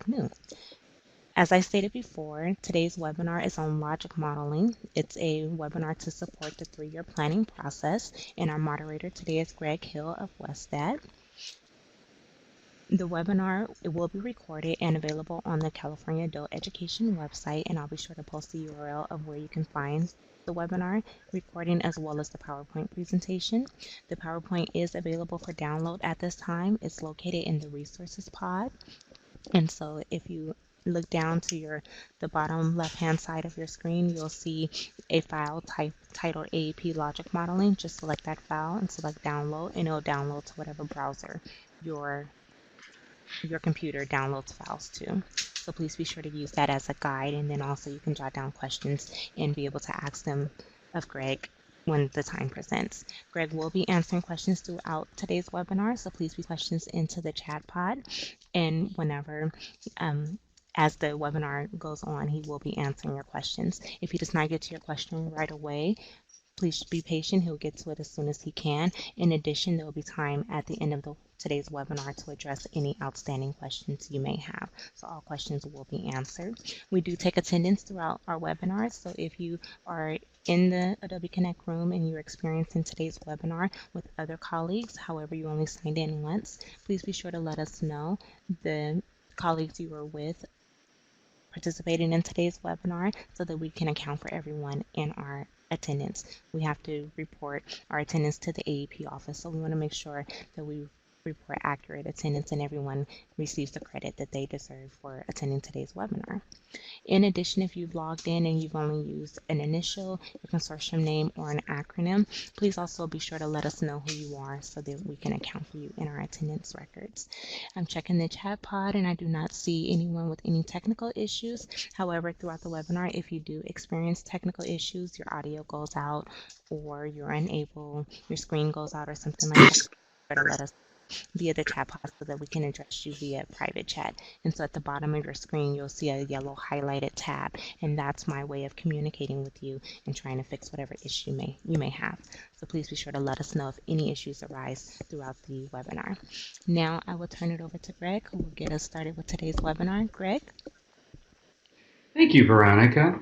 afternoon. As I stated before, today's webinar is on logic modeling. It's a webinar to support the 3-year planning process, and our moderator today is Greg Hill of Westat. The webinar it will be recorded and available on the California Adult Education website, and I'll be sure to post the URL of where you can find the webinar recording as well as the PowerPoint presentation. The PowerPoint is available for download at this time. It's located in the resources pod. And so if you look down to the bottom left hand side of your screen, you'll see a file titled AEP Logic Modeling. Just select that file and select download, and it'll download to whatever browser your computer downloads files to. So please be sure to use that as a guide, and then also you can jot down questions and be able to ask them of Greg when the time presents. Greg will be answering questions throughout today's webinar, so please be questions into the chat pod, and whenever as the webinar goes on, he will be answering your questions. If he does not get to your question right away, please be patient. He'll get to it as soon as he can. In addition, there will be time at the end of today's webinar to address any outstanding questions you may have. So all questions will be answered. We do take attendance throughout our webinars. So if you are in the Adobe Connect room and you're experiencing today's webinar with other colleagues, however you only signed in once, please be sure to let us know the colleagues you were with participating in today's webinar so that we can account for everyone in our attendance. We have to report our attendance to the AEP office, so we want to make sure that we report accurate attendance and everyone receives the credit that they deserve for attending today's webinar. In addition, if you've logged in and you've only used an initial, your consortium name, or an acronym, please also be sure to let us know who you are so that we can account for you in our attendance records. I'm checking the chat pod and I do not see anyone with any technical issues. However, throughout the webinar, if you do experience technical issues, your audio goes out or you're unable, your screen goes out or something like that, better let us via the chat pod so that we can address you via private chat. And so at the bottom of your screen, you'll see a yellow highlighted tab, and that's my way of communicating with you and trying to fix whatever issue you may have. So please be sure to let us know if any issues arise throughout the webinar. Now I will turn it over to Greg, who will get us started with today's webinar. Greg? Thank you, Veronica.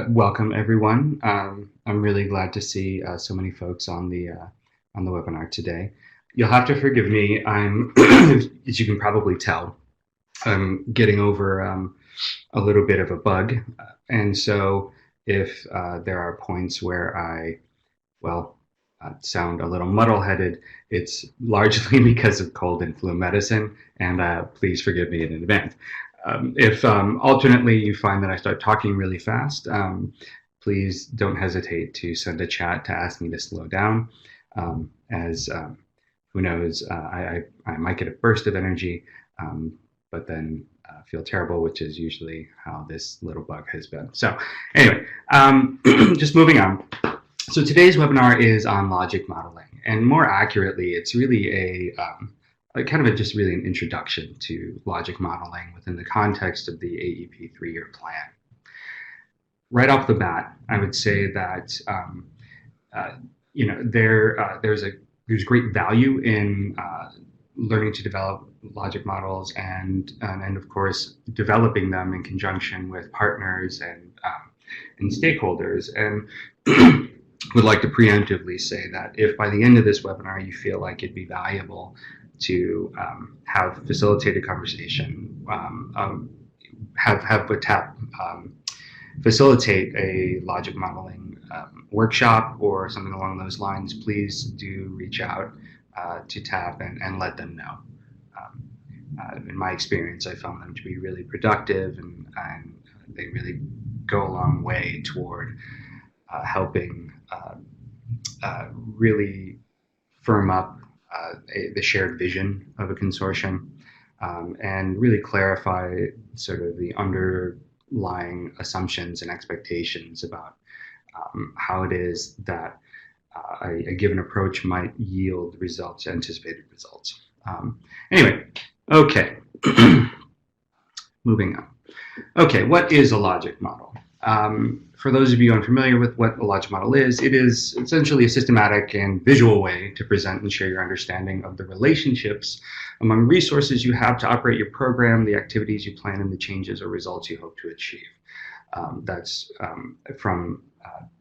Welcome everyone. I'm really glad to see so many folks on the webinar today. You'll have to forgive me. I'm, as you can probably tell, I'm getting over a little bit of a bug. And so if there are points where I, sound a little muddle-headed, it's largely because of cold and flu medicine, and please forgive me in advance. If alternately you find that I start talking really fast, please don't hesitate to send a chat to ask me to slow down. Who knows, I might get a burst of energy, but then feel terrible, which is usually how this little bug has been. So anyway, just moving on. So today's webinar is on logic modeling, and more accurately, it's really a kind of just really an introduction to logic modeling within the context of the AEP 3-year plan. Right off the bat, I would say that there's great value in learning to develop logic models and of course developing them in conjunction with partners and stakeholders. And would like to preemptively say that if by the end of this webinar you feel like it'd be valuable to have facilitated conversation, have a TAP facilitate a logic modeling workshop or something along those lines, please do reach out to TAP and let them know. In my experience, I found them to be really productive, and they really go a long way toward helping really firm up the shared vision of a consortium and really clarify sort of the underlying assumptions and expectations about how it is that a given approach might yield results, anticipated results. Anyway, okay, moving on. Okay, what is a logic model? For those of you unfamiliar with what a logic model is, it is essentially a systematic and visual way to present and share your understanding of the relationships among resources you have to operate your program, the activities you plan, and the changes or results you hope to achieve. That's from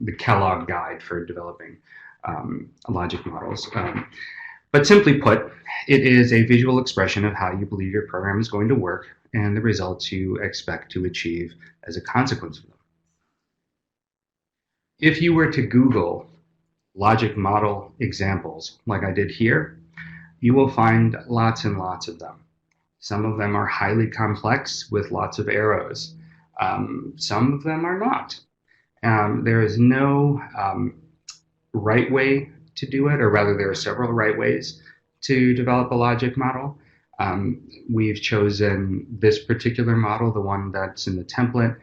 the Kellogg Guide for Developing Logic Models. But simply put, it is a visual expression of how you believe your program is going to work and the results you expect to achieve as a consequence of them. If you were to Google logic model examples like I did here, you will find lots and lots of them. Some of them are highly complex with lots of arrows. Some of them are not. There is no right way to do it, or rather, there are several right ways to develop a logic model. We've chosen this particular model, the one that's in the template,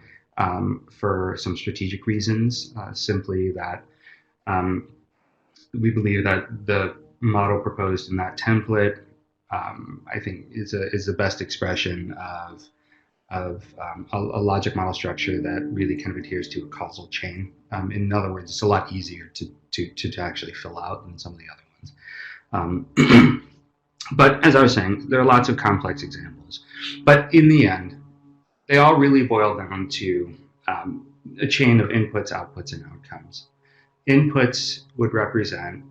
for some strategic reasons. Simply that we believe that the model proposed in that template, I think, is the best expression of a logic model structure that really kind of adheres to a causal chain. In other words, it's a lot easier to actually fill out than some of the other ones. But as I was saying, there are lots of complex examples. But in the end, they all really boil down to a chain of inputs, outputs, and outcomes. Inputs would represent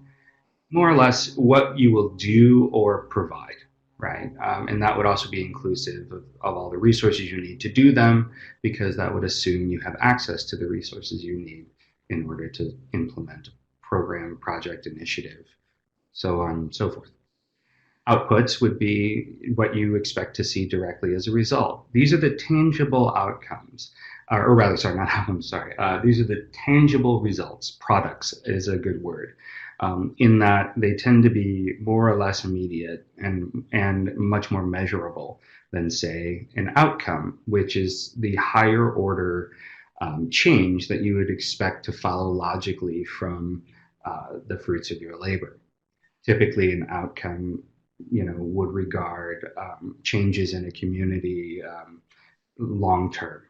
more or less what you will do or provide, right? And that would also be inclusive of all the resources you need to do them, because that would assume you have access to the resources you need in order to implement a program, project, initiative, so on and so forth. Outputs would be what you expect to see directly as a result. These are the tangible outcomes, or rather, sorry, not outcomes, sorry. These are the tangible results. Products is a good word, in that they tend to be more or less immediate and much more measurable than, say, an outcome, which is the higher order change that you would expect to follow logically from the fruits of your labor. Typically, an outcome, would regard changes in a community long term.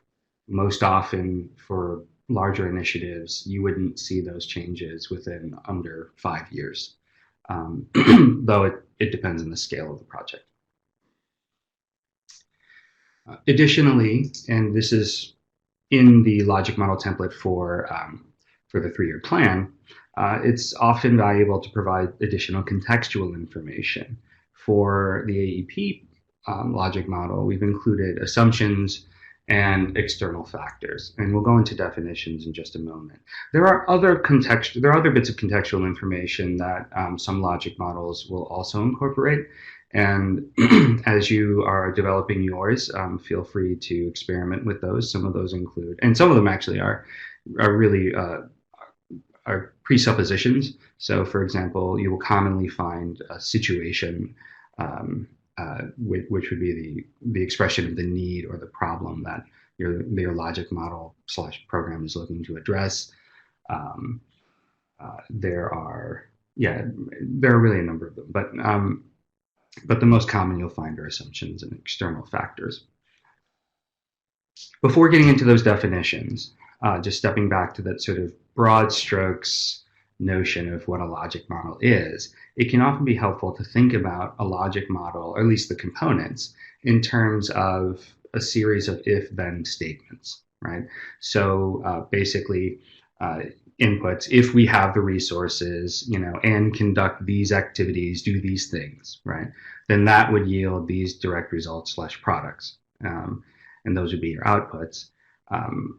Most often, for larger initiatives, you wouldn't see those changes within under 5 years, though it depends on the scale of the project. Additionally, and this is in the logic model template for the 3-year plan, it's often valuable to provide additional contextual information. For the AEP logic model, we've included assumptions and external factors, and we'll go into definitions in just a moment. There are other bits of contextual information that some logic models will also incorporate, and as you are developing yours, feel free to experiment with those. Some of those include, and some of them actually are really are presuppositions. So, for example, you will commonly find a situation, which would be the expression of the need or the problem that your logic model / program is looking to address. There are really a number of them, but the most common you'll find are assumptions and external factors. Before getting into those definitions, just stepping back to that sort of broad strokes notion of what a logic model is, it can often be helpful to think about a logic model, or at least the components, in terms of a series of if-then statements, right? So basically, inputs, if we have the resources, and conduct these activities, do these things, right? Then that would yield these direct results / products. And those would be your outputs.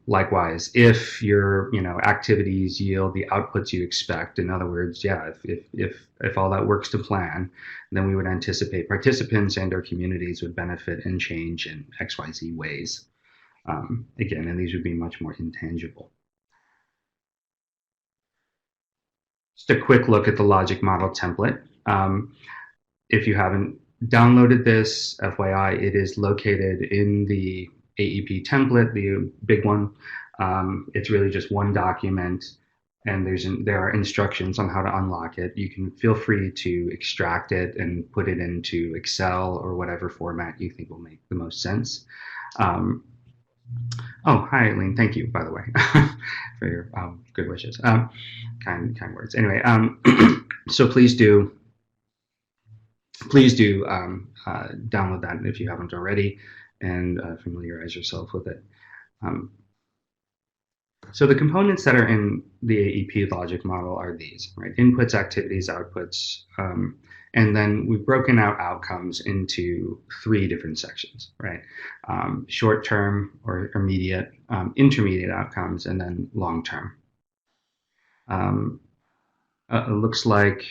Likewise, if your activities yield the outputs you expect, in other words, if all that works to plan, then we would anticipate participants and our communities would benefit and change in XYZ ways. Again, and these would be much more intangible. Just a quick look at the logic model template. If you haven't downloaded this, FYI, it is located in the AEP template, the big one. It's really just one document, and there are instructions on how to unlock it. You can feel free to extract it and put it into Excel or whatever format you think will make the most sense. Oh, hi, Eileen. Thank you, by the way, for your good wishes, kind words. Anyway, so please do download that if you haven't already, and familiarize yourself with it. Um, so the components that are in the AEP logic model are these, right? Inputs, activities, outputs, and then we've broken out outcomes into three different sections, right? Short-term or immediate, intermediate outcomes, and then long-term. Um, it looks like,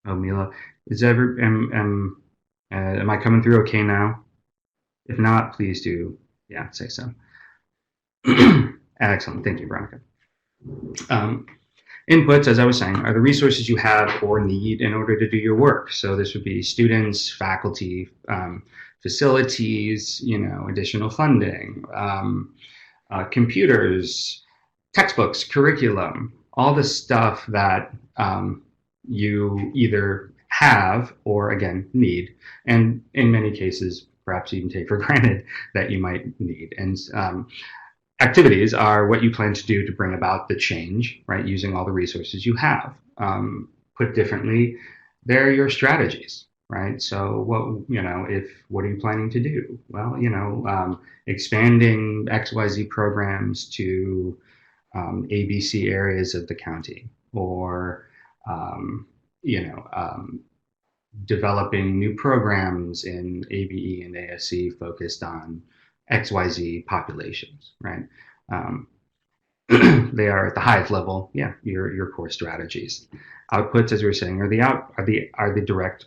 oh, Mila, is ever am I coming through okay now? If not, please do, yeah, say so. Excellent, thank you, Veronica. Um, Inputs, as I was saying, are the resources you have or need in order to do your work. So this would be students, faculty, facilities, additional funding, computers, textbooks, curriculum, all the stuff that you either have or, again, need, and in many cases, perhaps even take for granted that you might need. And activities are what you plan to do to bring about the change, right? Using all the resources you have. Put differently, they're your strategies, right? So what are you planning to do? Well, expanding XYZ programs to ABC areas of the county, or um, you know, um, developing new programs in ABE and ASC focused on XYZ populations, right? Um, they are at the highest level, yeah, your core strategies. Outputs, as we were saying, are the direct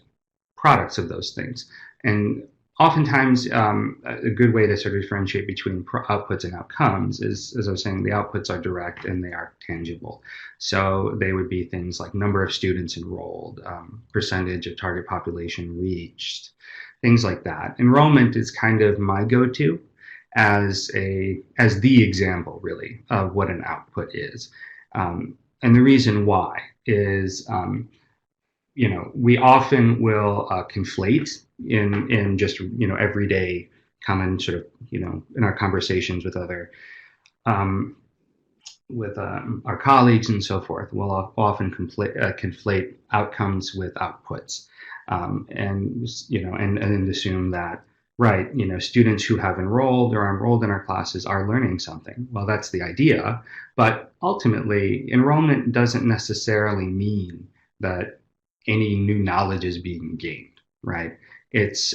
products of those things. And oftentimes, a good way to sort of differentiate between outputs and outcomes is, as I was saying, the outputs are direct and they are tangible. So they would be things like number of students enrolled, percentage of target population reached, things like that. Enrollment is kind of my go-to as the example, really, of what an output is. And the reason why is we often will conflate in just everyday common sort of in our conversations with other um, with our colleagues and so forth. We'll often conflate outcomes with outputs, and assume that, right, students who have enrolled or are enrolled in our classes are learning something. Well, that's the idea, but ultimately, enrollment doesn't necessarily mean that any new knowledge is being gained, right? It's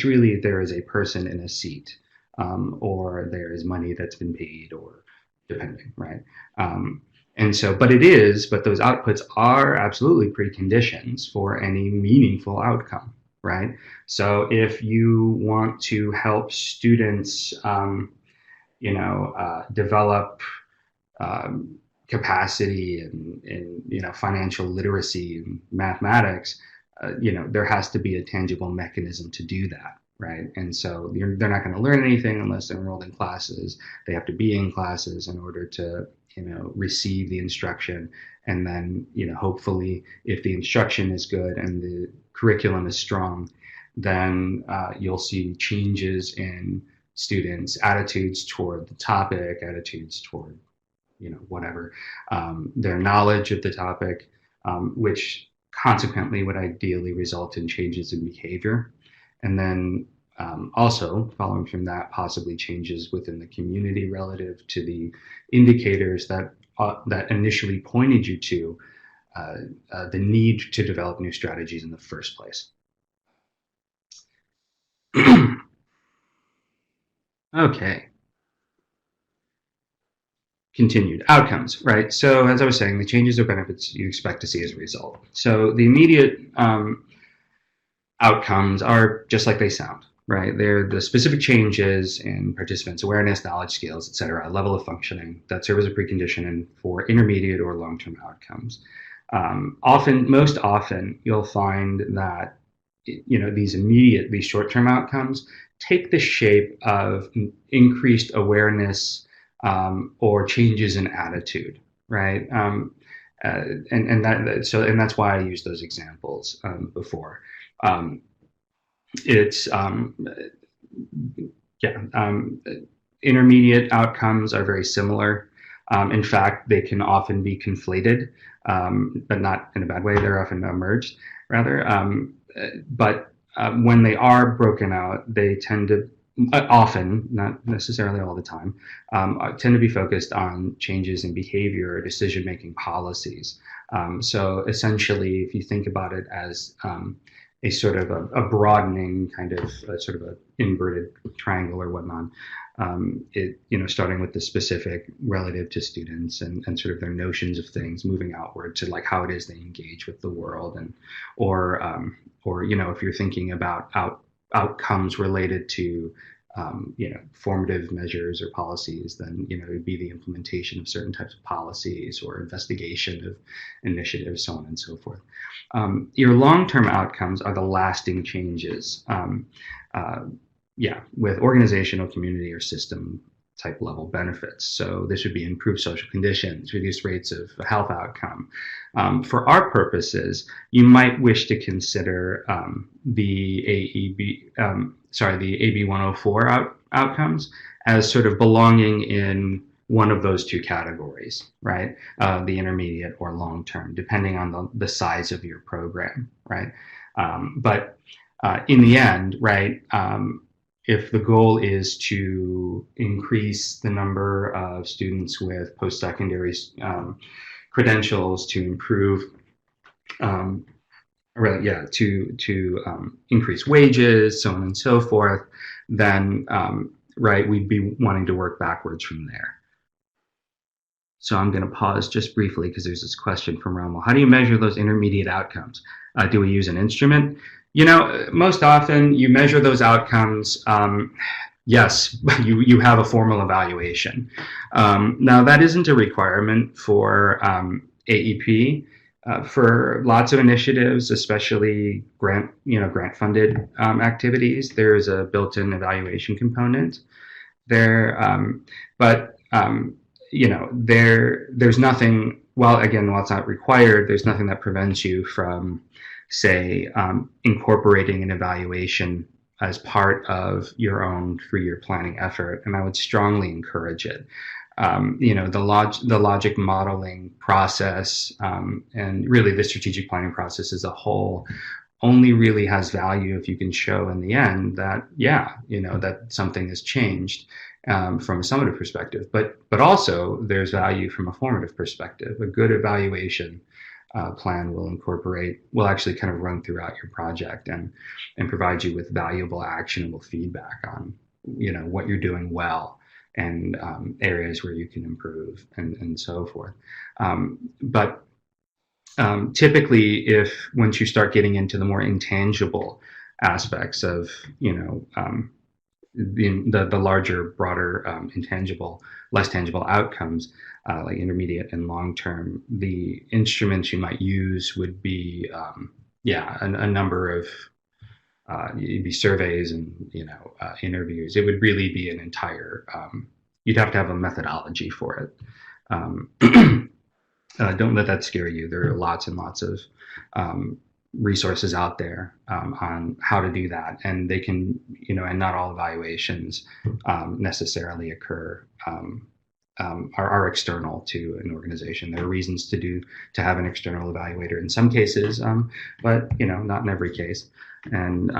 really there is a person in a seat, or there is money that's been paid, or depending, right? Um, but those outputs are absolutely preconditions for any meaningful outcome, right? So if you want to help students, develop um, capacity and financial literacy and mathematics, there has to be a tangible mechanism to do that, right? And so they're not going to learn anything unless they're enrolled in classes. They have to be in classes in order to receive the instruction, and then hopefully, if the instruction is good and the curriculum is strong, then you'll see changes in students' attitudes toward the topic, attitudes toward whatever, their knowledge of the topic, which consequently would ideally result in changes in behavior. And then also, following from that, possibly changes within the community relative to the indicators that initially pointed you to the need to develop new strategies in the first place. Okay. Continued outcomes, right? So as I was saying, the changes or benefits you expect to see as a result. So the immediate outcomes are just like they sound, right? They're the specific changes in participants' awareness, knowledge, skills, etc., level of functioning that serve as a precondition for intermediate or long-term outcomes. Most often, you'll find that these short-term outcomes take the shape of increased awareness, or changes in attitude, right? And that's why I used those examples before. Um, it's Yeah, intermediate outcomes are very similar. In fact, they can often be conflated, but not in a bad way. They're often merged, rather. But when they are broken out, they tend to often, not necessarily all the time, tend to be focused on changes in behavior or decision-making policies. So essentially, if you think about it as a sort of a broadening kind of sort of a inverted triangle or whatnot, starting with the specific relative to students and sort of their notions of things, moving outward to like how it is they engage with the world, and or if you're thinking about outcomes related to formative measures or policies, then it would be the implementation of certain types of policies or investigation of initiatives, so on and so forth. Your long-term outcomes are the lasting changes. With organizational, community, or system type level benefits. So this would be improved social conditions, reduced rates of health outcome. For our purposes, you might wish to consider the AB 104 outcomes as sort of belonging in one of those two categories, right? The intermediate or long term, depending on the size of your program, right? But in the end, right, if the goal is to increase the number of students with post-secondary credentials, to improve, increase wages, so on and so forth, then we'd be wanting to work backwards from there. So I'm going to pause just briefly because there's this question from Rommel. How do you measure those intermediate outcomes? Do we use an instrument? Most often you measure those outcomes. Yes, you have a formal evaluation. Now that isn't a requirement for AEP. For lots of initiatives, especially grant-funded activities, there is a built-in evaluation component there. There's nothing. While it's not required, there's nothing that prevents you from, say, incorporating an evaluation as part of your own 3-year planning effort, and I would strongly encourage it. The logic modeling process and really the strategic planning process as a whole only really has value if you can show in the end that that something has changed from a summative perspective, but also there's value from a formative perspective. A good evaluation plan will actually kind of run throughout your project and provide you with valuable, actionable feedback on what you're doing well and areas where you can improve and so forth. But typically, if once you start getting into the more intangible aspects of the larger, broader, intangible, less tangible outcomes, like intermediate and long term, the instruments you might use would be a number of it'd be surveys and interviews. It would really be an entire. You'd have to have a methodology for it. Don't let that scare you. There are lots and lots of resources out there on how to do that, and they can, and not all evaluations necessarily occur are external to an organization. There are reasons to have an external evaluator in some cases, but not in every case. And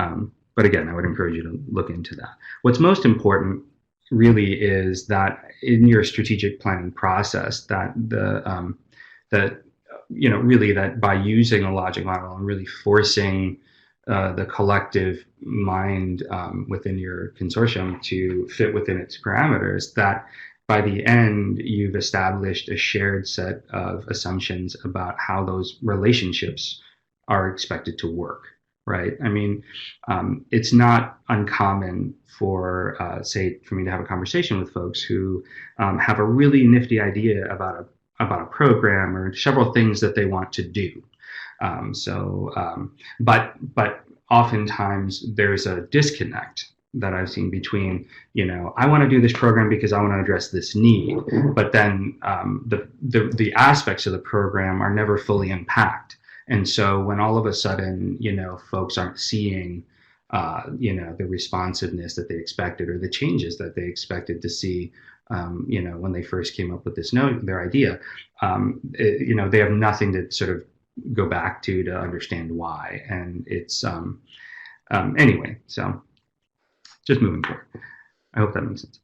but again, I would encourage you to look into that. What's most important really is that in your strategic planning process, that really that by using a logic model and really forcing the collective mind within your consortium to fit within its parameters, that by the end, you've established a shared set of assumptions about how those relationships are expected to work, right? I mean, it's not uncommon for me to have a conversation with folks who have a really nifty idea about a program or several things that they want to do. But oftentimes there's a disconnect that I've seen between, I want to do this program because I want to address this need, but then the aspects of the program are never fully unpacked. And so when all of a sudden, folks aren't seeing the responsiveness that they expected or the changes that they expected to see, when they first came up with their idea. They have nothing to sort of go back to understand why. And it's, anyway, so just moving forward. I hope that makes sense.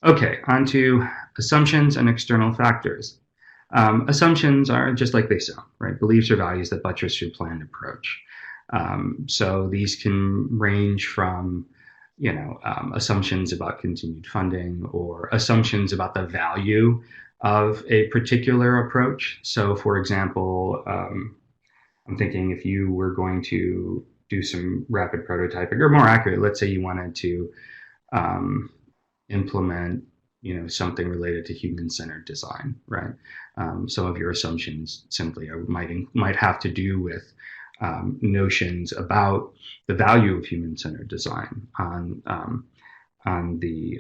Okay, on to assumptions and external factors. Assumptions are just like they sound, right? Beliefs or values that buttress your planned approach. So these can range from, assumptions about continued funding or assumptions about the value of a particular approach. So, for example, I'm thinking if you were going to do some rapid prototyping, or more accurate, let's say you wanted to um, implement something related to human-centered design, right? Some of your assumptions simply might have to do with notions about the value of human-centered design on the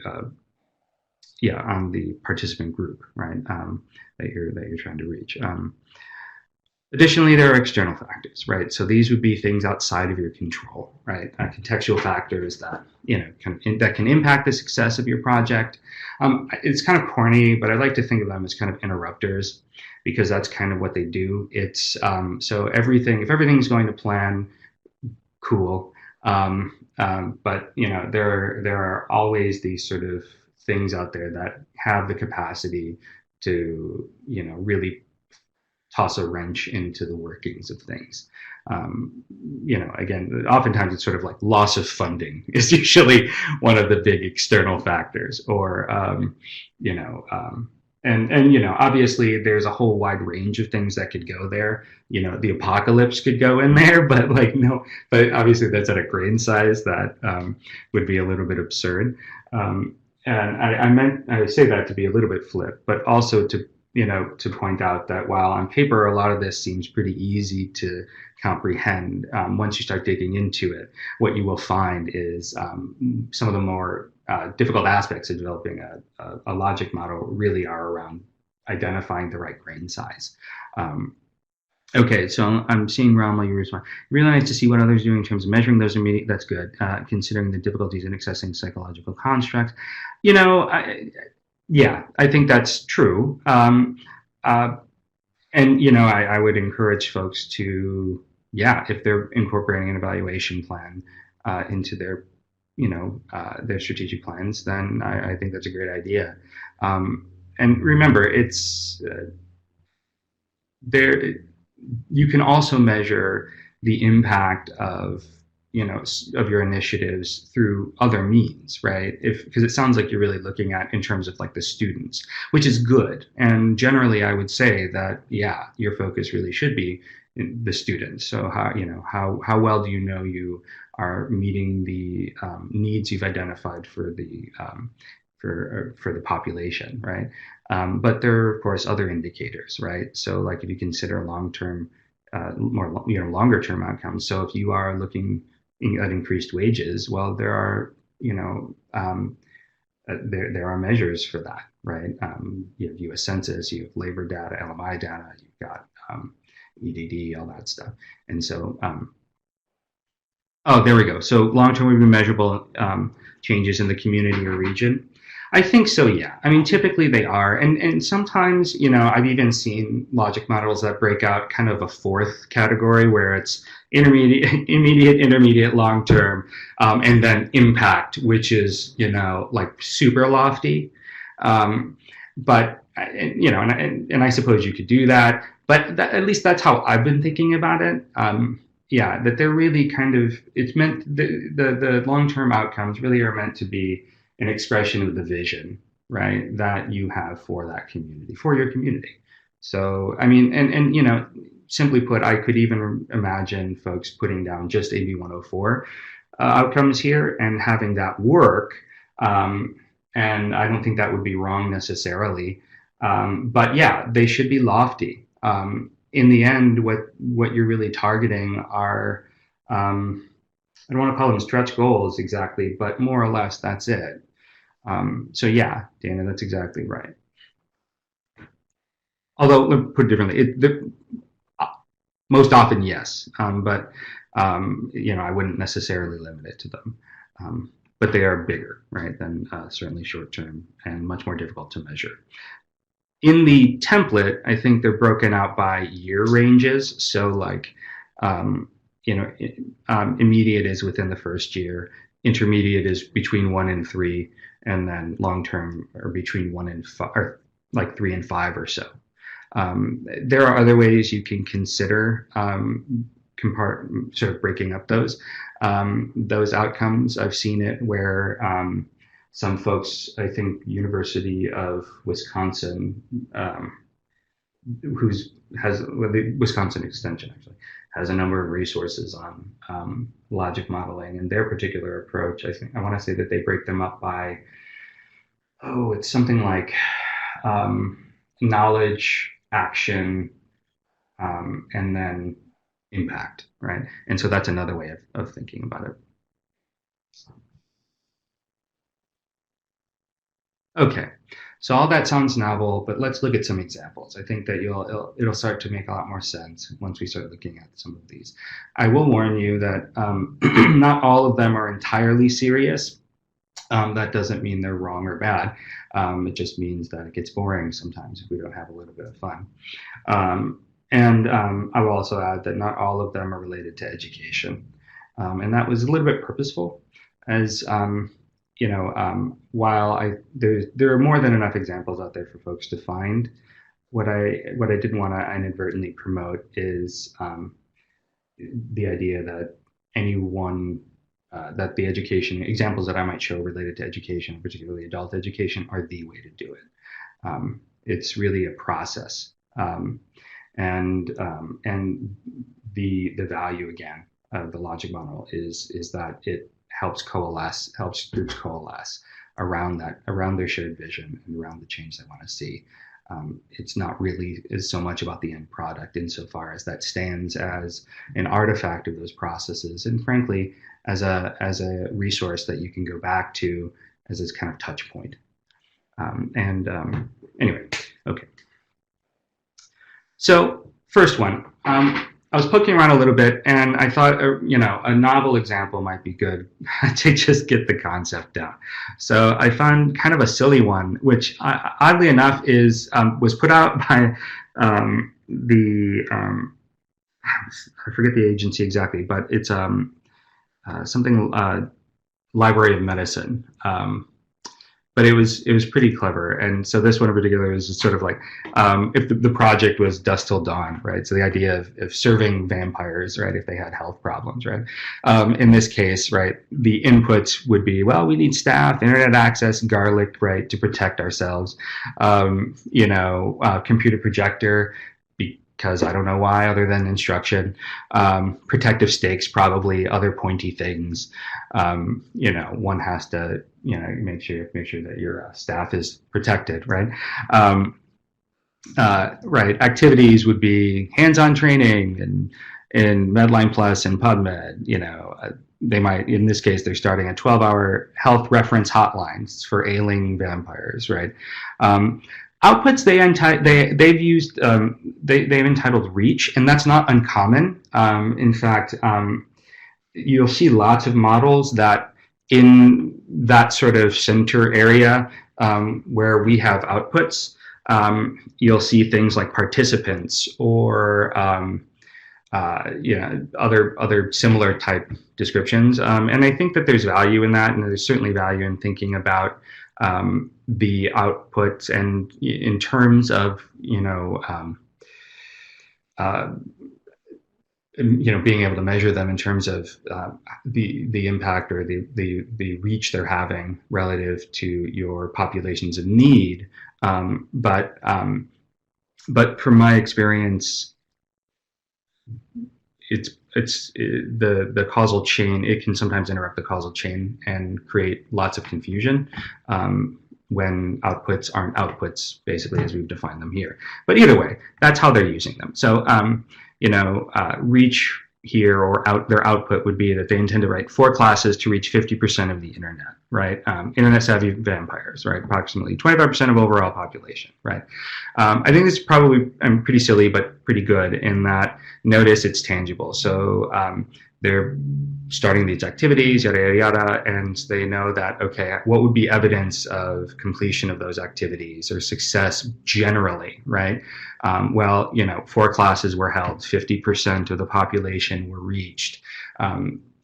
on the participant group, right? That you're trying to reach. Additionally, there are external factors, right? So these would be things outside of your control, right? Contextual factors that that can impact the success of your project. It's kind of corny, but I like to think of them as kind of interrupters, because that's kind of what they do. It's so if everything's going to plan, cool. But there are always these sort of things out there that have the capacity to really toss a wrench into the workings of things. Again, oftentimes it's sort of like loss of funding is usually one of the big external factors, or obviously there's a whole wide range of things that could go there. The apocalypse could go in there, but but obviously that's at a grain size that would be a little bit absurd. And I say that to be a little bit flip, but also to point out that while on paper a lot of this seems pretty easy to comprehend, once you start digging into it, what you will find is some of the more difficult aspects of developing a logic model really are around identifying the right grain size. Okay, so I'm seeing Ron while you respond. Really nice to see what others do in terms of measuring those immediate. That's good, considering the difficulties in accessing psychological constructs. Yeah, I think that's true. And I would encourage folks to, yeah, if they're incorporating an evaluation plan into their strategic plans, then I think that's a great idea. And remember, it's there. You can also measure the impact of your initiatives through other means, right? Because it sounds like you're really looking at in terms of like the students, which is good. And generally I would say that, yeah, your focus really should be the students. So how well do you are meeting the needs you've identified for the for the population, right? But there are of course other indicators, right? So like if you consider long-term, more longer term outcomes. So if you are looking at increased wages, well, there are there are measures for that, right? You have U.S. Census, you have labor data, LMI data, you've got EDD, all that stuff, and so oh, there we go. So long-term would be measurable changes in the community or region. I think so, yeah. I mean, typically they are. And sometimes, I've even seen logic models that break out kind of a fourth category where it's immediate, intermediate, long-term, and then impact, which is, like super lofty. But, and I suppose you could do that. But at least that's how I've been thinking about it. Yeah, that they're really kind of, it's meant, the long-term outcomes really are meant to be an expression of the vision, right, that you have for that community, for your community. So, I mean, and simply put, I could even imagine folks putting down just AB 104 outcomes here and having that work. And I don't think that would be wrong necessarily. But yeah, they should be lofty. In the end, what you're really targeting are, I don't want to call them stretch goals exactly, but more or less that's it. So yeah, Dana, that's exactly right. Although, let me put it differently, Most often, yes, but I wouldn't necessarily limit it to them. But they are bigger, right, than certainly short term and much more difficult to measure. In the template, I think they're broken out by year ranges. So, like, um, immediate is within the first year, intermediate is between 1 and 3, and then long term are between 1 and 5, or like 3 and 5 or so. There are other ways you can consider sort of breaking up those outcomes. I've seen it where some folks, I think University of Wisconsin, who's has well, the Wisconsin Extension actually has a number of resources on logic modeling and their particular approach. I want to say that they break them up by it's something like knowledge, action, and then impact, right? And so that's another way of thinking about it. Okay, so all that sounds novel, but let's look at some examples. I think that it'll start to make a lot more sense once we start looking at some of these. I will warn you that not all of them are entirely serious. That doesn't mean they're wrong or bad. It just means that it gets boring sometimes if we don't have a little bit of fun. I will also add that not all of them are related to education. And that was a little bit purposeful, as while there are more than enough examples out there for folks to find. What I didn't want to inadvertently promote is the idea that that the education examples that I might show related to education, particularly adult education, are the way to do it. It's really a process, and the value again of the logic model is that it helps groups coalesce around their shared vision and around the change they want to see. It's not really so much about the end product insofar as that stands as an artifact of those processes, and frankly, as a resource that you can go back to as this kind of touch point. Anyway, okay. So first one, I was poking around a little bit, and I thought, a novel example might be good to just get the concept down. So I found kind of a silly one, which oddly enough was put out by I forget the agency exactly, but it's something Library of Medicine. But it was pretty clever, and so this one in particular is sort of like if the project was Dusk Till Dawn, right? So the idea of serving vampires, right, if they had health problems, right? In this case, right, the inputs would be, well, we need staff, internet access, garlic, right, to protect ourselves, computer projector, because I don't know why, other than instruction, protective stakes, probably other pointy things. One has to, make sure that your staff is protected, right? Right. Activities would be hands-on training and in Medline Plus and PubMed. They might, in this case, they're starting a 12-hour health reference hotlines for ailing vampires, right? Outputs they've entitled reach, and that's not uncommon. In fact, you'll see lots of models that in that sort of center area where we have outputs, you'll see things like participants or other similar type descriptions. And I think that there's value in that, and there's certainly value in thinking about the outputs and in terms of being able to measure them in terms of the impact or the reach they're having relative to your populations of need. But from my experience, the causal chain. It can sometimes interrupt the causal chain and create lots of confusion when outputs aren't outputs, basically as we've defined them here. But either way, that's how they're using them. So reach here, or their output would be that they intend to write 4 classes to reach 50% of the internet, right? Internet savvy vampires, right? Approximately 25% of overall population, right? I think this is probably pretty silly, but pretty good in that, notice it's tangible. So they're starting these activities, yada, yada, yada, and they know that, okay, what would be evidence of completion of those activities or success generally, right? Well, 4 classes were held, 50% of the population were reached.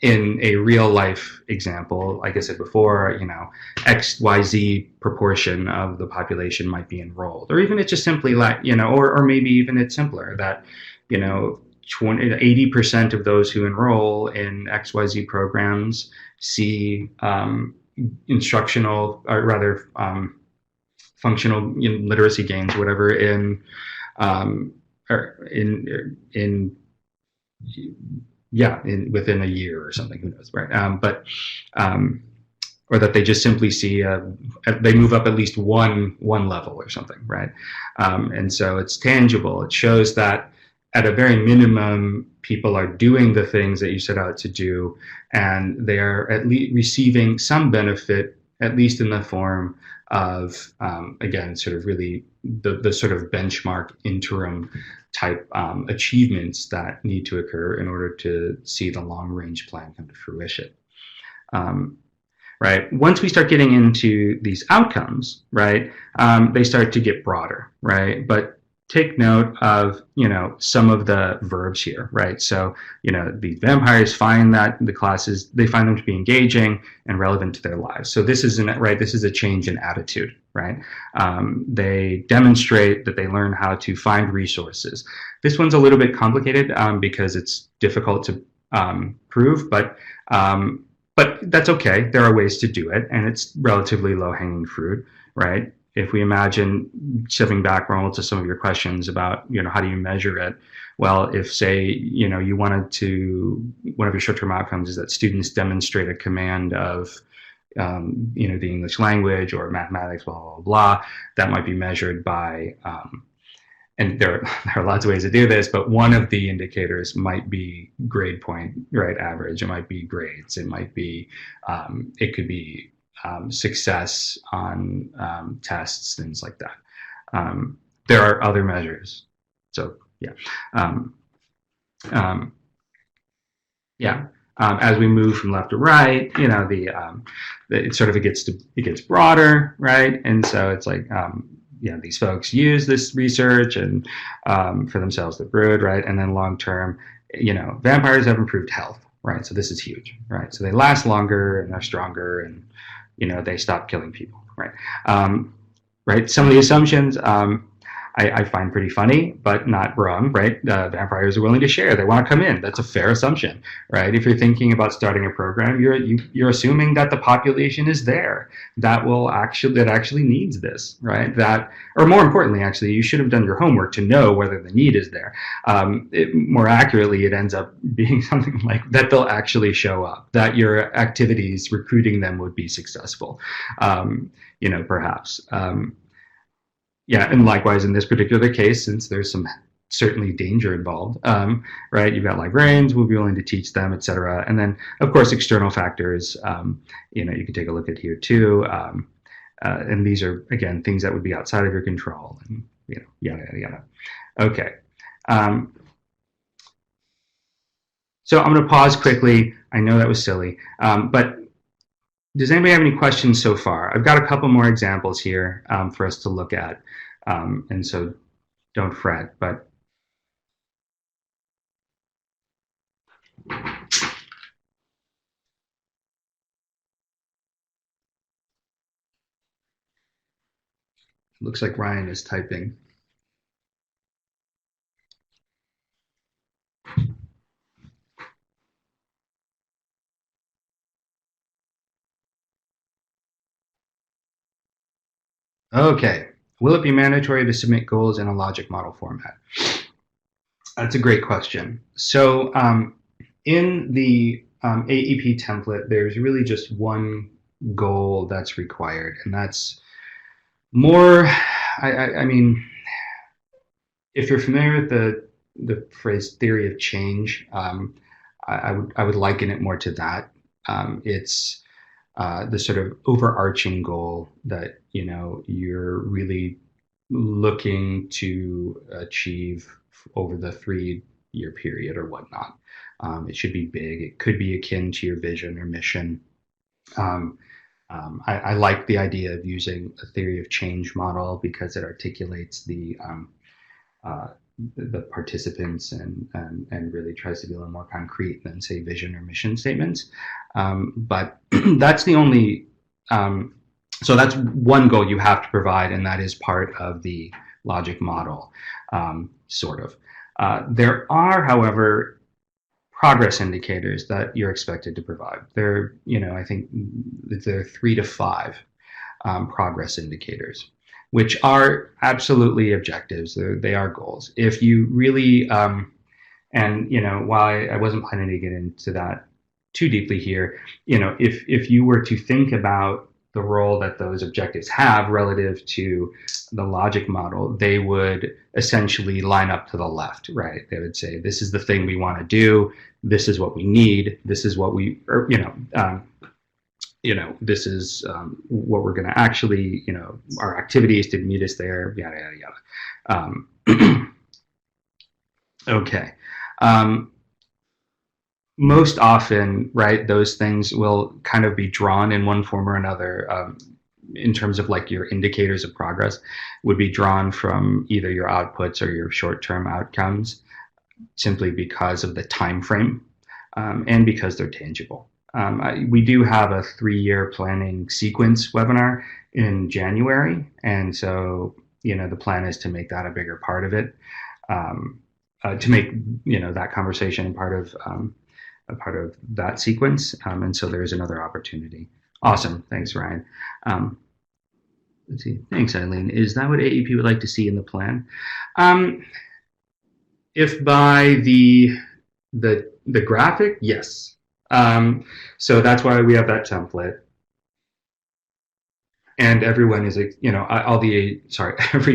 In a real life example, like I said before, XYZ proportion of the population might be enrolled, or even it's just simply like, or maybe even it's simpler that, 80% of those who enroll in XYZ programs see instructional, or rather functional literacy gains, whatever, within a year or something. Who knows, right? Or that they just simply see they move up at least one level or something, right? And so it's tangible. It shows that at a very minimum, people are doing the things that you set out to do, and they are at least receiving some benefit, at least in the form of, again, sort of really the sort of benchmark interim type achievements that need to occur in order to see the long range plan come to fruition. Right. Once we start getting into these outcomes, right, they start to get broader, right? But take note of, some of the verbs here, right? So, the vampires find that the classes, they find them to be engaging and relevant to their lives. So this is a change in attitude, right? They demonstrate that they learn how to find resources. This one's a little bit complicated because it's difficult to prove, but that's okay. There are ways to do it, and it's relatively low-hanging fruit, right? If we imagine shifting back, Ronald, to some of your questions about, how do you measure it? Well, if, say, you wanted to, one of your short-term outcomes is that students demonstrate a command of, the English language or mathematics, blah, blah, blah, that might be measured by, and there are lots of ways to do this, but one of the indicators might be grade point, right, average. It might be grades. It might be, it could be success on tests, things like that. There are other measures. So yeah, as we move from left to right, it gets broader, right? And so it's like, these folks use this research and for themselves, they're brood, right? And then long term, vampires have improved health, right? So this is huge, right? So they last longer and they're stronger, and they stop killing people, right? Right. Some of the assumptions I find pretty funny, but not wrong, right? Vampires are willing to share; they want to come in. That's a fair assumption, right? If you're thinking about starting a program, you're assuming that the population is there that actually needs this, right? Or more importantly, actually, you should have done your homework to know whether the need is there. More accurately, it ends up being something like that they'll actually show up, that your activities recruiting them would be successful, perhaps. And likewise in this particular case, since there's some certainly danger involved, right? You've got librarians who will be willing to teach them, et cetera. And then, of course, external factors, you can take a look at here too. And these are, again, things that would be outside of your control, and, yada, yada, yada. Okay. So I'm going to pause quickly. I know that was silly, but does anybody have any questions so far? I've got a couple more examples here for us to look at, and so don't fret. But looks like Ryan is typing. Okay. Will it be mandatory to submit goals in a logic model format? That's a great question. So in the AEP template, there's really just one goal that's required, and that's more, I mean, if you're familiar with the phrase theory of change, I would liken it more to that. It's the sort of overarching goal that you're really looking to achieve over the 3 year period or whatnot. It should be big. It could be akin to your vision or mission. Um, I like the idea of using a theory of change model because it articulates uh, the participants and really tries to be a little more concrete than say vision or mission statements. But that's the only so that's one goal you have to provide, and that is part of the logic model, sort of. There are, however, progress indicators that you're expected to provide. I think there are 3 to 5 progress indicators, which are absolutely objectives. They are goals. If you really, and while I wasn't planning to get into that too deeply here, if you were to think about the role that those objectives have relative to the logic model, they would essentially line up to the left, right? They would say, this is the thing we want to do. This is what we need. This is what we, or, this is what we're going to actually, our activities to meet us there, yada, yada, yada. Okay. Most often, right, those things will kind of be drawn in one form or another, in terms of like your indicators of progress would be drawn from either your outputs or your short-term outcomes, simply because of the time frame, and because they're tangible. We do have a 3 year planning sequence webinar in January, and so the plan is to make that a bigger part of it, to make that conversation a part of that sequence, and so there's another opportunity. Awesome, thanks, Ryan. Let's see, thanks, Eileen. Is that what AEP would like to see in the plan? If by the graphic, yes. So that's why we have that template. And everyone is, every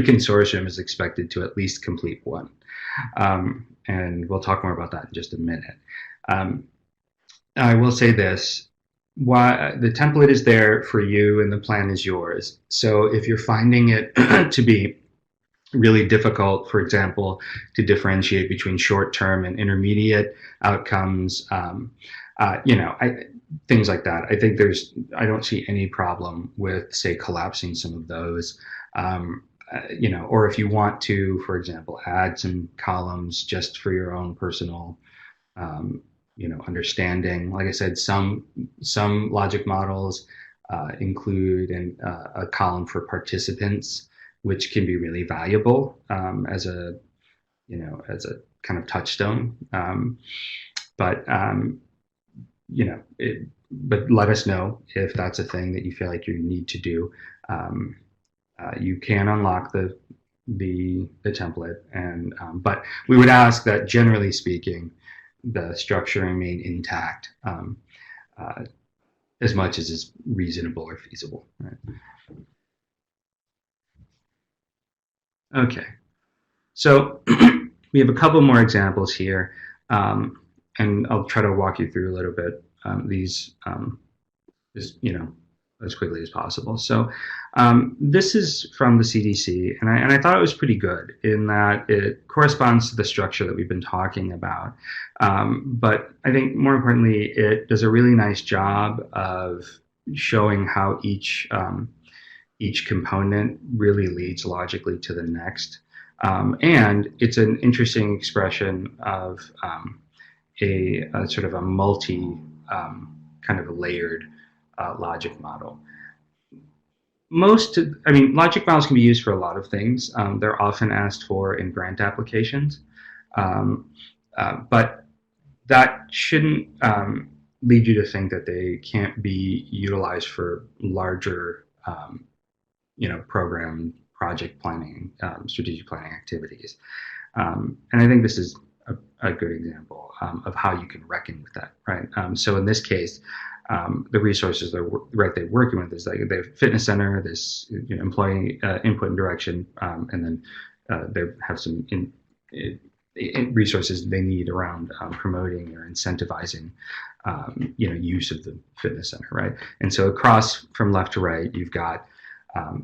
consortium is expected to at least complete one. And we'll talk more about that in just a minute. I will say this, why the template is there for you and the plan is yours. So if you're finding it to be really difficult, for example, to differentiate between short-term and intermediate outcomes, things like that. I think I don't see any problem with, say, collapsing some of those, or if you want to, for example, add some columns just for your own personal, understanding. Like I said, some logic models include a column for participants, which can be really valuable as a kind of touchstone. But let us know if that's a thing that you feel like you need to do. You can unlock the template, and but we would ask that, generally speaking, the structure remain intact as much as is reasonable or feasible. Right? Okay, so we have a couple more examples here, and I'll try to walk you through a little bit these as quickly as possible. So this is from the CDC, and I thought it was pretty good in that it corresponds to the structure that we've been talking about. But I think more importantly, it does a really nice job of showing how each component really leads logically to the next. And it's an interesting expression of a sort of a multi kind of layered logic model. Logic models can be used for a lot of things. They're often asked for in grant applications, but that shouldn't lead you to think that they can't be utilized for larger, program, project planning, strategic planning activities. And I think this is a good example of how you can reckon with that, right? So in this case, the resources they're working with is like they have fitness center, this employee input and direction, and then they have some resources they need around promoting or incentivizing use of the fitness center, right? And so across from left to right, you've got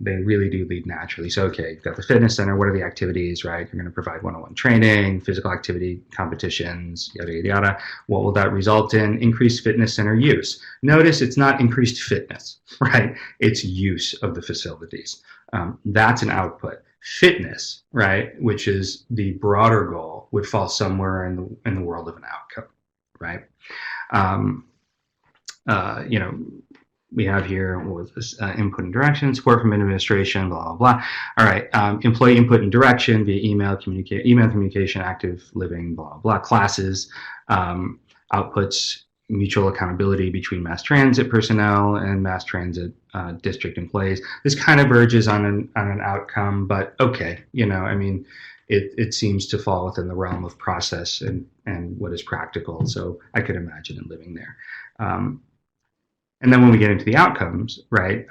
they really do lead naturally. So, okay, you've got the fitness center. What are the activities, right? You're going to provide one-on-one training, physical activity, competitions, yada, yada, yada. What will that result in? Increased fitness center use. Notice it's not increased fitness, right? It's use of the facilities. That's an output. Fitness, right, which is the broader goal, would fall somewhere in the world of an outcome, right? Um, we have here, what was this, input and direction, support from administration, blah, blah, blah. All right, employee input and direction via email communication, active living, blah, blah, classes, outputs, mutual accountability between mass transit personnel and mass transit district employees. This kind of verges on an outcome, but okay, it seems to fall within the realm of process and what is practical, so I could imagine it living there. And then when we get into the outcomes, right,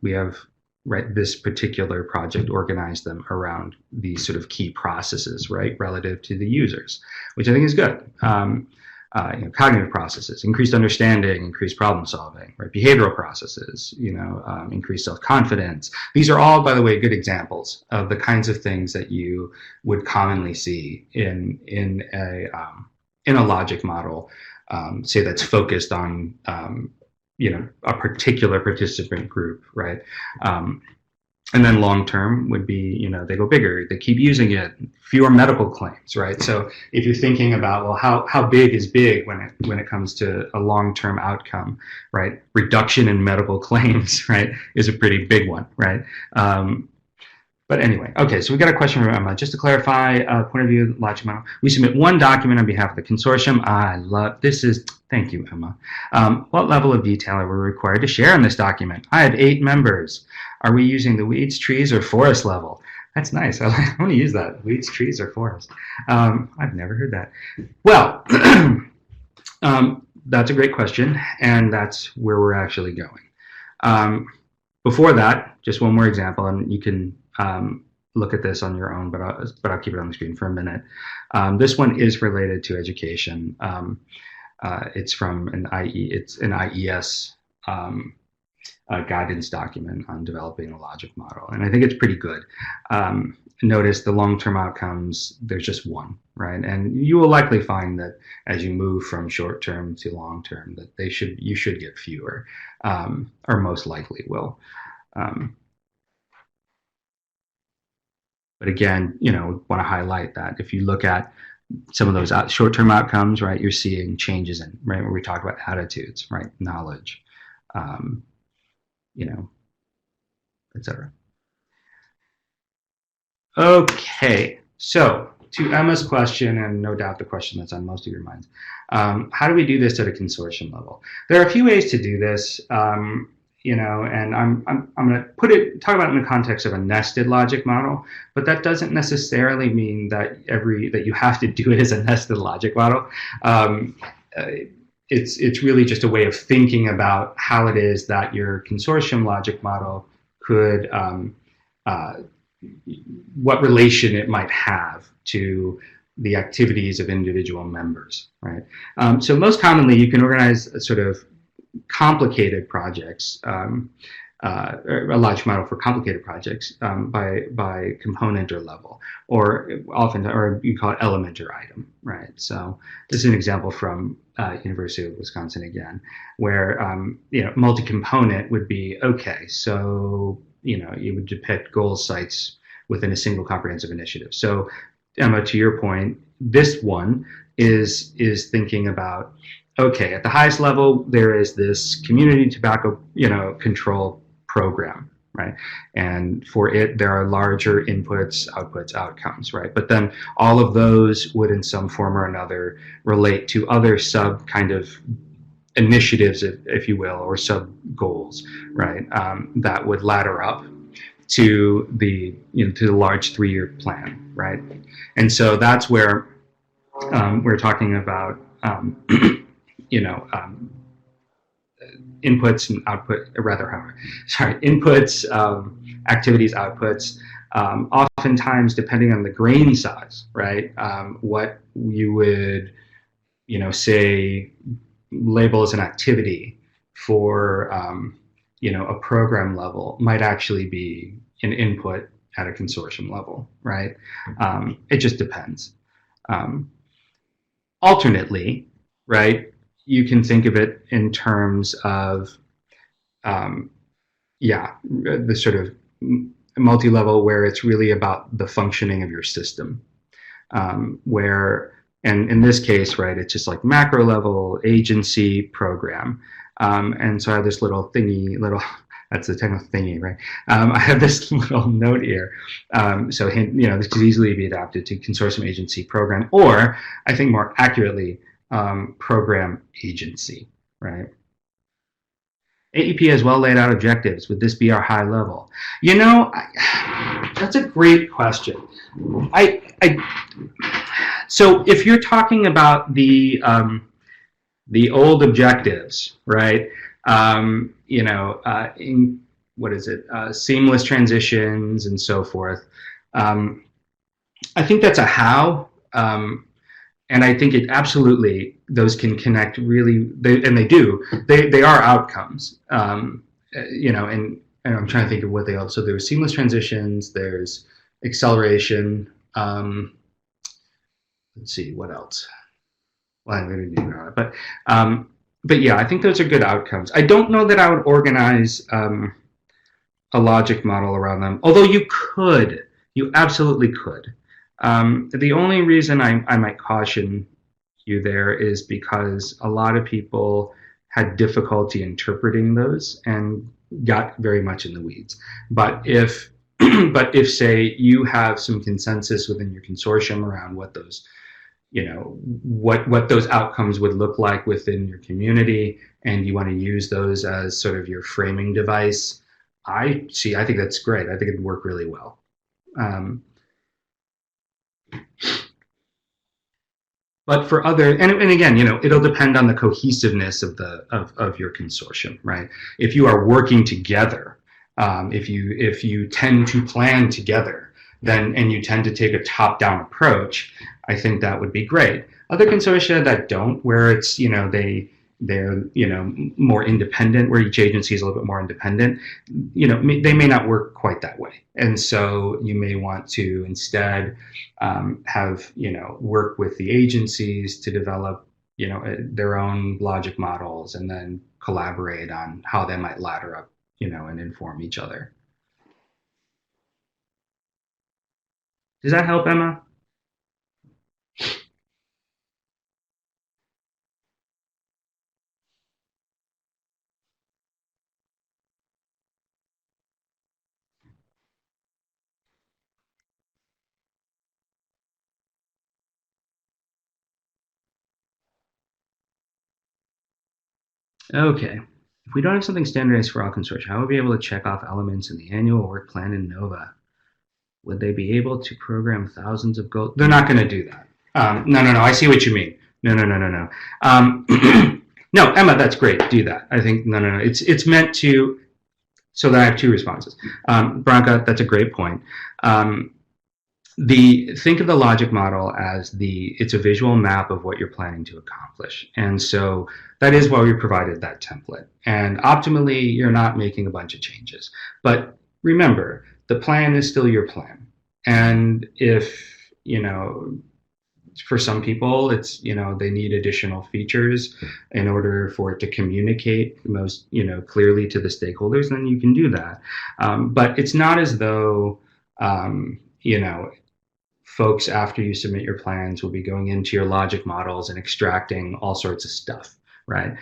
we have this particular project organized them around these sort of key processes, right, relative to the users, which I think is good. Cognitive processes, increased understanding, increased problem solving, right? Behavioral processes, increased self-confidence. These are all, by the way, good examples of the kinds of things that you would commonly see in a logic model, say that's focused on a particular participant group, right? And then long-term would be, they go bigger, they keep using it, fewer medical claims, right? So if you're thinking about, well, how big is big when it comes to a long-term outcome, right? Reduction in medical claims, right, is a pretty big one, right? But anyway, okay, so we got a question from Emma. Just to clarify, point of view, logic model. We submit one document on behalf of the consortium. Thank you, Emma. What level of detail are we required to share in this document? I have 8 members. Are we using the weeds, trees, or forest level? That's nice. I want to use that. Weeds, trees, or forest. I've never heard that. Well, that's a great question, and that's where we're actually going. Before that, just one more example, and you can look at this on your own, but I'll keep it on the screen for a minute. This one is related to education. It's from an IES guidance document on developing a logic model, and I think it's pretty good. Notice the long-term outcomes, there's just one, right? And you will likely find that as you move from short-term to long-term, that you should get fewer, or most likely will. But again, want to highlight that if you look at some of those short-term outcomes, right, you're seeing changes in, right, where we talk about attitudes, right, knowledge, etc. Okay, so to Emma's question, and no doubt the question that's on most of your minds, how do we do this at a consortium level? There are a few ways to do this. And I'm going to talk about it in the context of a nested logic model, but that doesn't necessarily mean that you have to do it as a nested logic model. It's really just a way of thinking about how it is that your consortium logic model could, what relation it might have to the activities of individual members, right? So most commonly, you can organize a sort of complicated projects, or a logic model for complicated projects by component or level, or you call it element or item, right? So this is an example from University of Wisconsin again, where multi-component would be, okay, so you would depict goal sites within a single comprehensive initiative. So Emma, to your point, this one is thinking about, okay, at the highest level, there is this community tobacco, control program, right? And for it, there are larger inputs, outputs, outcomes, right? But then all of those would, in some form or another, relate to other sub kind of initiatives, if you will, or sub goals, right? That would ladder up to the large 3-year plan, right? And so that's where we're talking about. Inputs and output, inputs, activities, outputs. Often oftentimes, depending on the grain size, right, what you would, say label as an activity for, a program level might actually be an input at a consortium level, right? It just depends. Um, Alternately, right, you can think of it in terms of, um, the sort of multi-level where it's really about the functioning of your system. Where, and in this case, right, it's just like macro level agency program. And so I have this little thingy, that's the technical thingy, right? I have this little note here. So, this could easily be adapted to consortium agency program, or I think more accurately, program agency, right? AEP has well laid out objectives. Would this be our high level? That's a great question. So if you're talking about the old objectives, right? In what is it? Seamless transitions and so forth. I think that's a how. And I think it absolutely, those can connect really, and they do. They are outcomes, and I'm trying to think of what they are. So there's seamless transitions, there's acceleration. Let's see, what else? Well, I'm going to do that, but yeah, I think those are good outcomes. I don't know that I would organize a logic model around them, although you absolutely could. The only reason I might caution you there is because a lot of people had difficulty interpreting those and got very much in the weeds. But if say you have some consensus within your consortium around what those, what those outcomes would look like within your community, and you want to use those as sort of your framing device, I think that's great. I think it'd work really well. But for other, and again, it'll depend on the cohesiveness of your consortium, right? If you are working together, if you tend to plan together, and you tend to take a top-down approach, I think that would be great. Other consortia that don't, where it's they're more independent, where each agency is a little bit more independent, they may not work quite that way, and so you may want to instead have work with the agencies to develop their own logic models, and then collaborate on how they might ladder up and inform each other. Does that help, Emma? Okay. If we don't have something standardized for all consortia, how would we be able to check off elements in the annual work plan in Nova? Would they be able to program thousands of goals? They're not going to do that. No. I see what you mean. No. No, Emma, that's great. Do that. I think no. It's meant to. So that I have two responses. Branka, that's a great point. Think of the logic model as it's a visual map of what you're planning to accomplish, and so that is why we provided that template. And optimally, you're not making a bunch of changes, but remember, the plan is still your plan. And if for some people, it's they need additional features in order for it to communicate most clearly to the stakeholders, then you can do that. But it's not as though folks, after you submit your plans, will be going into your logic models and extracting all sorts of stuff, right?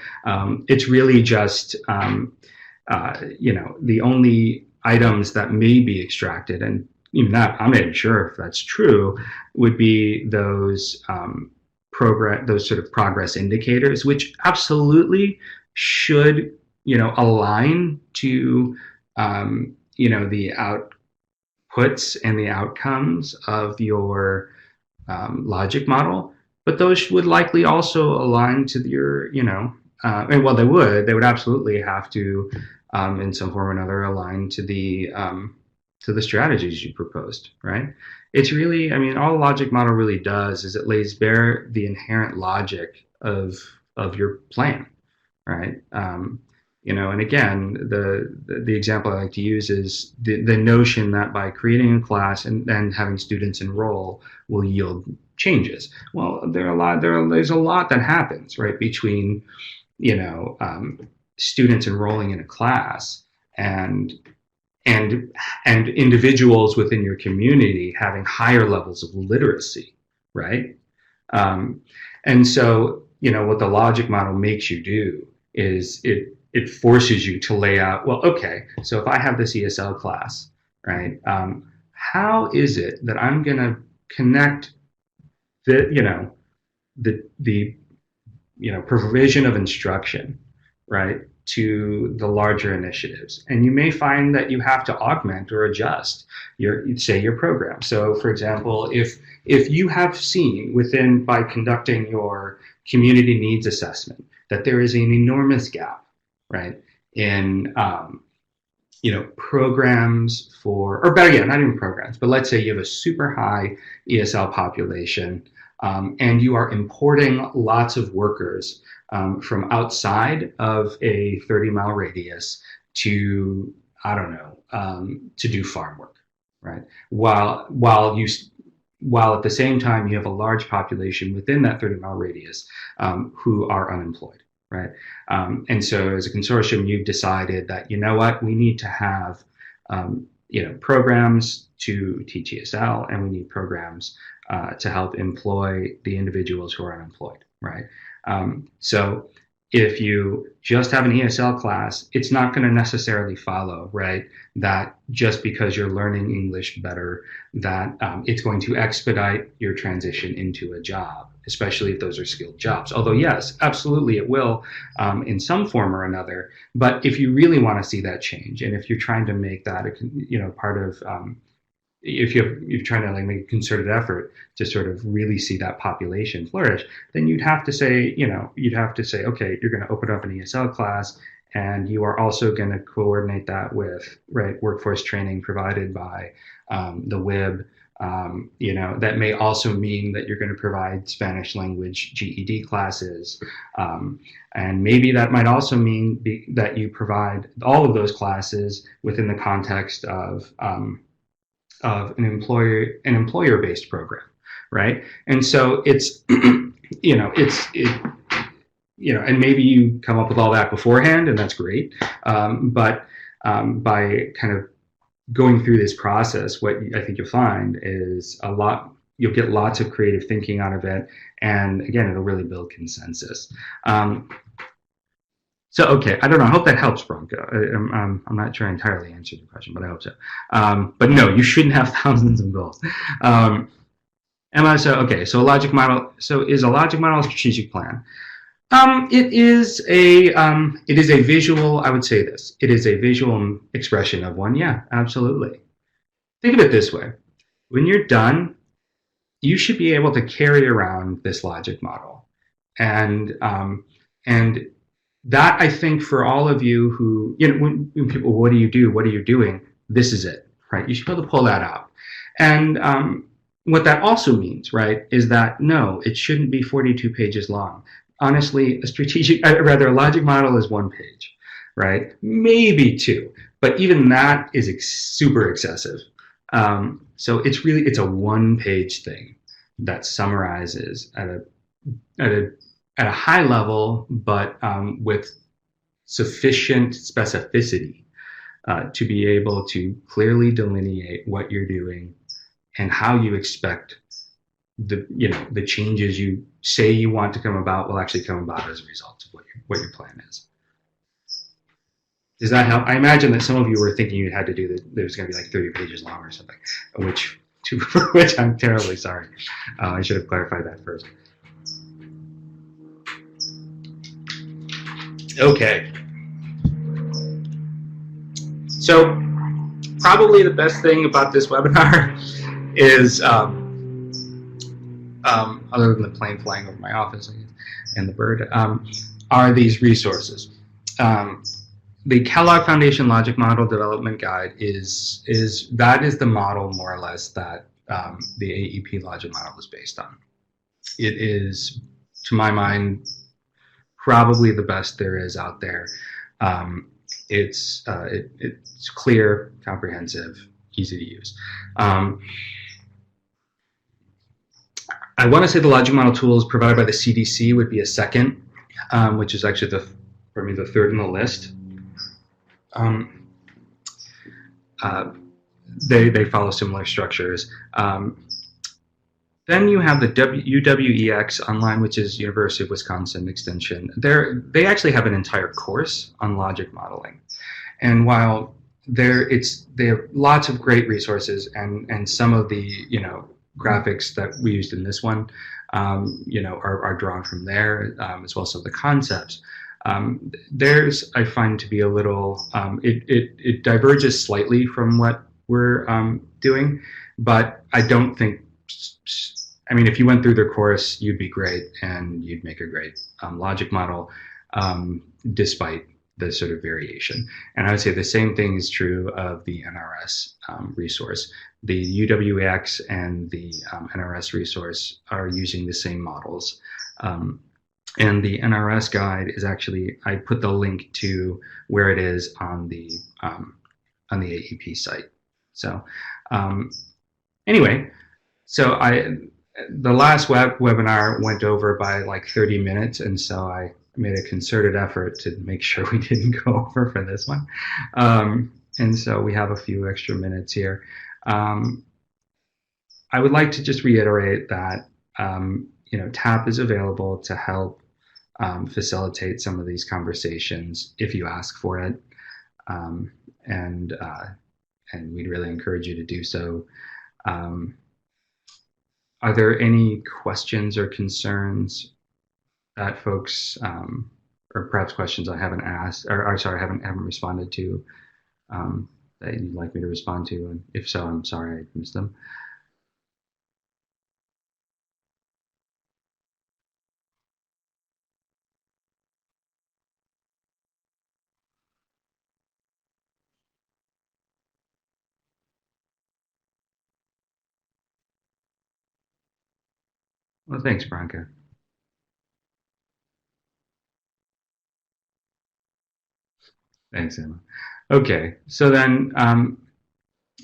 It's really just, the only items that may be extracted, and even that, I'm not even sure if that's true, would be those those sort of progress indicators, which absolutely should, align to, the outputs and the outcomes of your logic model. But those would likely also align to your, and well, they would absolutely have to, in some form or another, align to the to the strategies you proposed, right? It's really, I mean, all the logic model really does is it lays bare the inherent logic of your plan, right? And again, the example I like to use is the notion that by creating a class and having students enroll will yield changes. Well, there's a lot that happens, right, between students enrolling in a class and and and individuals within your community having higher levels of literacy, right? Um, and so, what the logic model makes you do is it forces you to lay out, well, okay, so if I have this ESL class, right, how is it that I'm going to connect the provision of instruction, right, to the larger initiatives. And you may find that you have to augment or adjust your program. So, for example, if you have seen by conducting your community needs assessment that there is an enormous gap, right, in programs or better yet, not even programs, but let's say you have a super high ESL population, and you are importing lots of workers from outside of a 30-mile radius to, I don't know, to do farm work, right? While at the same time you have a large population within that 30-mile radius who are unemployed, right? And so as a consortium, you've decided that, you know what, we need to have programs to teach ESL, and we need programs to help employ the individuals who are unemployed, right? So if you just have an ESL class, it's not going to necessarily follow, right, that just because you're learning English better, that it's going to expedite your transition into a job, especially if those are skilled jobs. Although, yes, absolutely it will in some form or another. But if you really want to see that change, and if you're trying to make that part of if you're trying to make a concerted effort to sort of really see that population flourish, then you'd have to say, okay, you're going to open up an ESL class, and you are also going to coordinate that with workforce training provided by the WIB. That may also mean that you're going to provide Spanish language GED classes, and maybe that might also mean that you provide all of those classes within the context of an employer-based program, right? And so it's and maybe you come up with all that beforehand, and that's great. But by kind of going through this process, what I think you'll find is you'll get lots of creative thinking out of it, and again, it'll really build consensus. So, okay, I don't know. I hope that helps, Bronco. I'm not sure I entirely answered your question, but I hope so. But no, you shouldn't have thousands of goals. So a logic model. So is a logic model a strategic plan? It is a visual. I would say this. It is a visual expression of one. Yeah, absolutely. Think of it this way: when you're done, you should be able to carry around this logic model, and that, I think, for all of you who, when people, what do you do? What are you doing? This is it, right? You should be able to pull that out. And what that also means, right, is that no, it shouldn't be 42 pages long. Honestly, a logic model is 1 page, right? Maybe 2, but even that is super excessive. So it's a 1-page thing that summarizes at a high level, but with sufficient specificity to be able to clearly delineate what you're doing and how you expect the changes you say you want to come about will actually come about as a result of what your plan is. Does that help? I imagine that some of you were thinking you had to do that. There's going to be like 30 pages long or something, for which I'm terribly sorry. I should have clarified that first. Okay. So probably the best thing about this webinar is, other than the plane flying over my office and the bird, are these resources. the Kellogg Foundation Logic Model Development Guide is that is the model more or less that the AEP logic model is based on. It is, to my mind, probably the best there is out there. Um, it's clear, comprehensive, easy to use. I want to say the logic model tools provided by the CDC would be a second, which is actually for me the third in the list. Um, uh, they follow similar structures. Then you have the UWEX online, which is University of Wisconsin Extension. They actually have an entire course on logic modeling, and while they have lots of great resources, and some of the graphics that we used in this one, are drawn from there, as well as some of the concepts. Theirs I find to be a little, it diverges slightly from what we're doing, but I don't think, I mean, if you went through their course, you'd be great and you'd make a great logic model, despite the sort of variation. And I would say the same thing is true of the NRS resource. The UWX and the NRS resource are using the same models. And the NRS guide is actually, I put the link to where it is on the AEP site. So anyway, so the last webinar went over by like 30 minutes, and so I made a concerted effort to make sure we didn't go over for this one. And so we have a few extra minutes here. I would like to just reiterate that TAP is available to help facilitate some of these conversations if you ask for it, and we'd really encourage you to do so. Are there any questions or concerns that folks, or perhaps questions I haven't asked, or sorry, haven't responded to, that you'd like me to respond to? And if so, I'm sorry I missed them. Well, thanks, Bronca. Thanks, Emma. Okay, so then,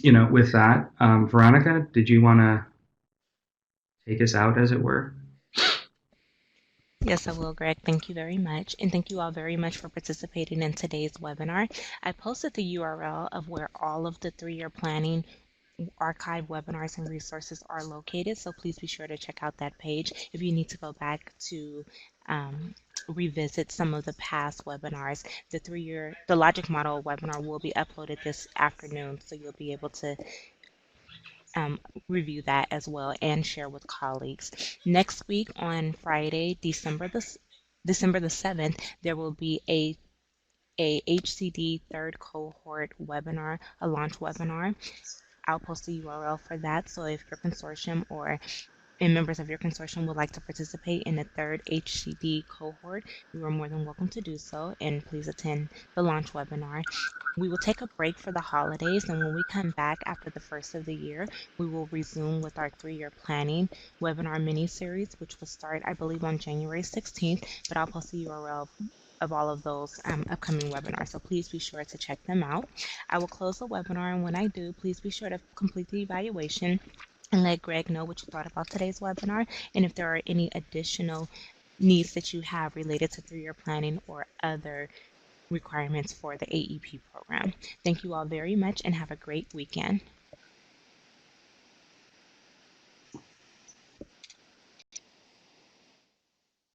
with that, Veronica, did you want to take us out, as it were? Yes, I will, Greg. Thank you very much. And thank you all very much for participating in today's webinar. I posted the URL of where all of the 3-year planning archive webinars and resources are located, so please be sure to check out that page if you need to go back to revisit some of the past webinars. The logic model webinar will be uploaded this afternoon, so you'll be able to review that as well and share with colleagues. Next week on Friday, December the 7th, there will be a HCD third cohort webinar, a launch webinar. I'll post the URL for that. So if your consortium or members of your consortium would like to participate in the third HCD cohort, you are more than welcome to do so, and please attend the launch webinar. We will take a break for the holidays, and when we come back after the first of the year, we will resume with our 3-year planning webinar mini-series, which will start, I believe, on January 16th, but I'll post the URL of all of those upcoming webinars, so please be sure to check them out. I will close the webinar, and when I do, please be sure to complete the evaluation and let Greg know what you thought about today's webinar, and if there are any additional needs that you have related to 3-year planning or other requirements for the AEP program. Thank you all very much and have a great weekend.